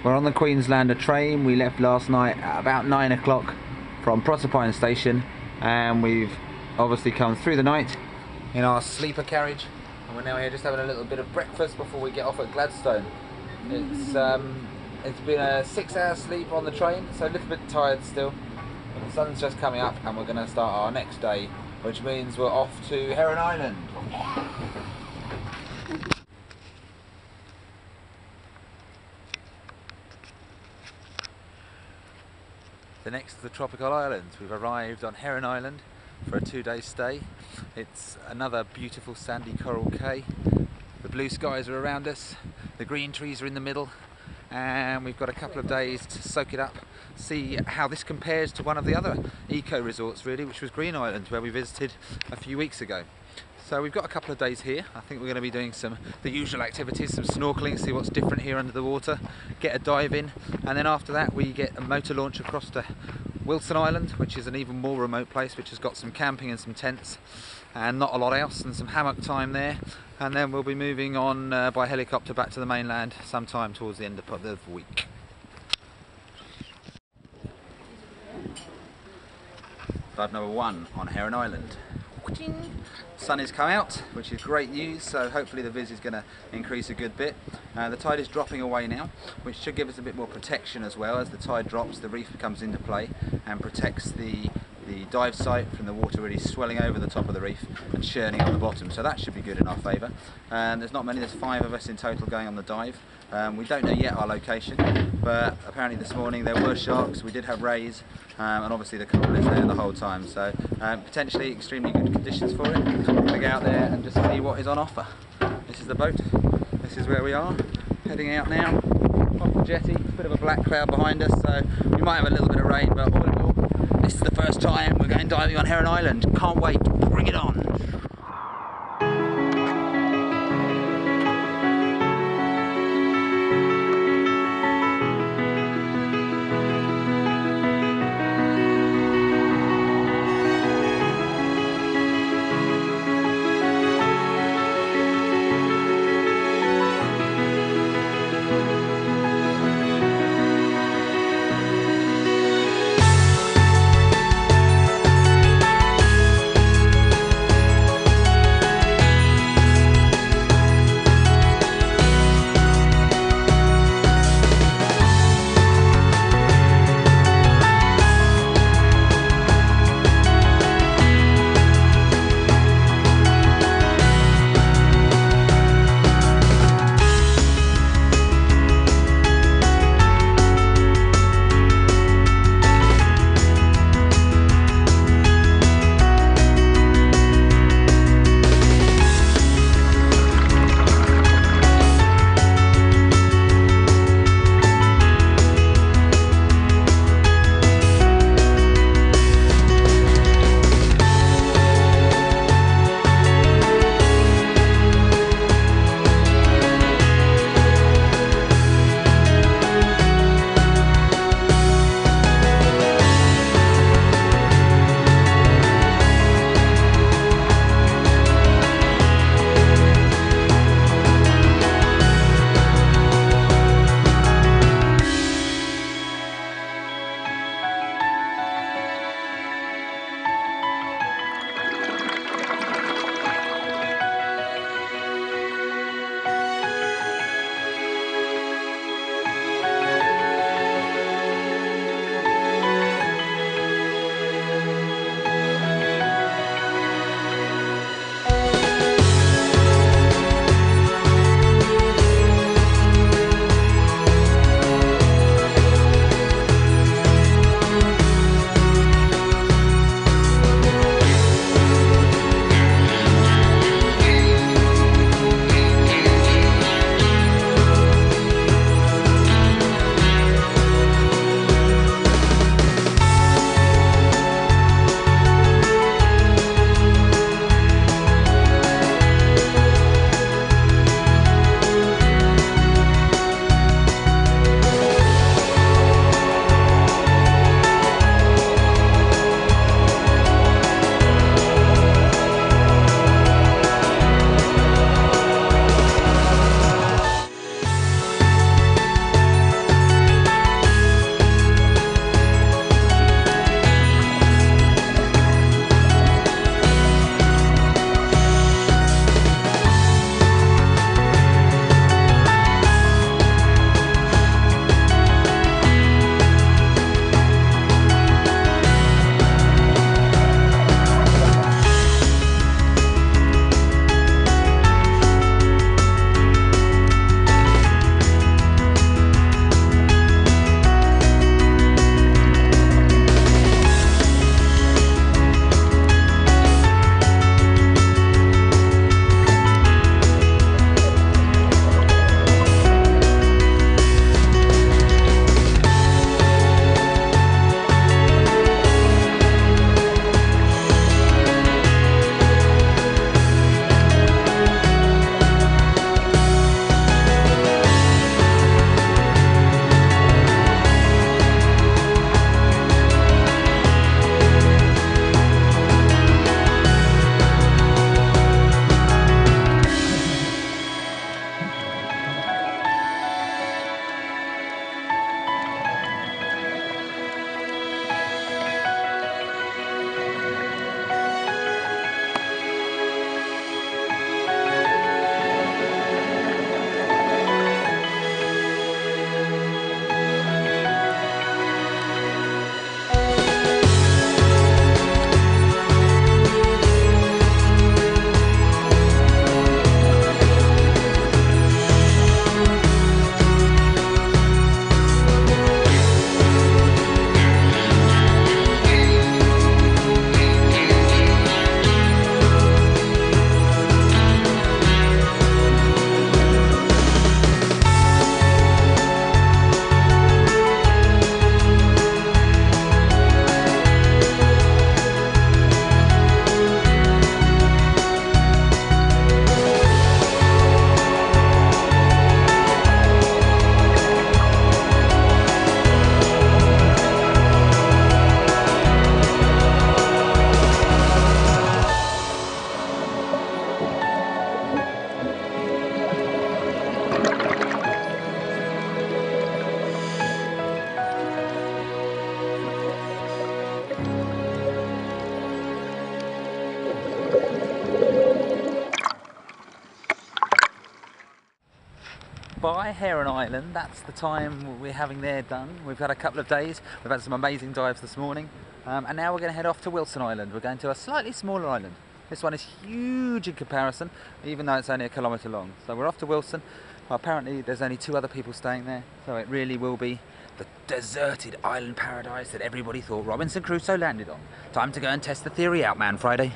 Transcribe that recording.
We're on the Queenslander train. We left last night at about 9 o'clock from Proserpine station, and we've obviously come through the night in our sleeper carriage, and we're now here just having a little bit of breakfast before we get off at Gladstone. It's been a 6-hour sleep on the train, so a little bit tired still, but the sun's just coming up and we're going to start our next day, which means we're off to Heron Island. The next to the tropical islands, we've arrived on Heron Island for a 2-day stay. It's another beautiful sandy coral cay. The blue skies are around us, the green trees are in the middle, and we've got a couple of days to soak it up, see how this compares to one of the other eco resorts really, which was Green Island, where we visited a few weeks ago. So we've got a couple of days here. I think we're going to be doing the usual activities, some snorkeling, see what's different here under the water, get a dive in, and then after that we get a motor launch across to Wilson Island, which is an even more remote place, which has got some camping and some tents and not a lot else, and some hammock time there, and then we'll be moving on by helicopter back to the mainland sometime towards the end of the week. Dive number 1 on Heron Island. Sun has come out, which is great news, so hopefully the viz is going to increase a good bit. The tide is dropping away now, which should give us a bit more protection as well. As the tide drops, the reef comes into play and protects the dive site from the water really swelling over the top of the reef and churning on the bottom, so that should be good in our favour. There's not many, there's 5 of us in total going on the dive. We don't know yet our location, but apparently this morning there were sharks, we did have rays, and obviously the coral is there the whole time, so potentially extremely good conditions for it. I'm going to go out there and just see what is on offer. This is the boat, this is where we are, heading out now off the jetty. A bit of a black cloud behind us, so we might have a little bit of rain, but all in all, this is the first time we're going diving on Heron Island. Can't wait, bring it on! by Heron Island. That's the time we're having there done. We've had a couple of days. We've had some amazing dives this morning. And now we're going to head off to Wilson Island. We're going to a slightly smaller island. This one is huge in comparison, even though it's only a kilometre long. So we're off to Wilson. Well, apparently there's only 2 other people staying there, so it really will be the deserted island paradise that everybody thought Robinson Crusoe landed on. Time to go and test the theory out, man, Friday.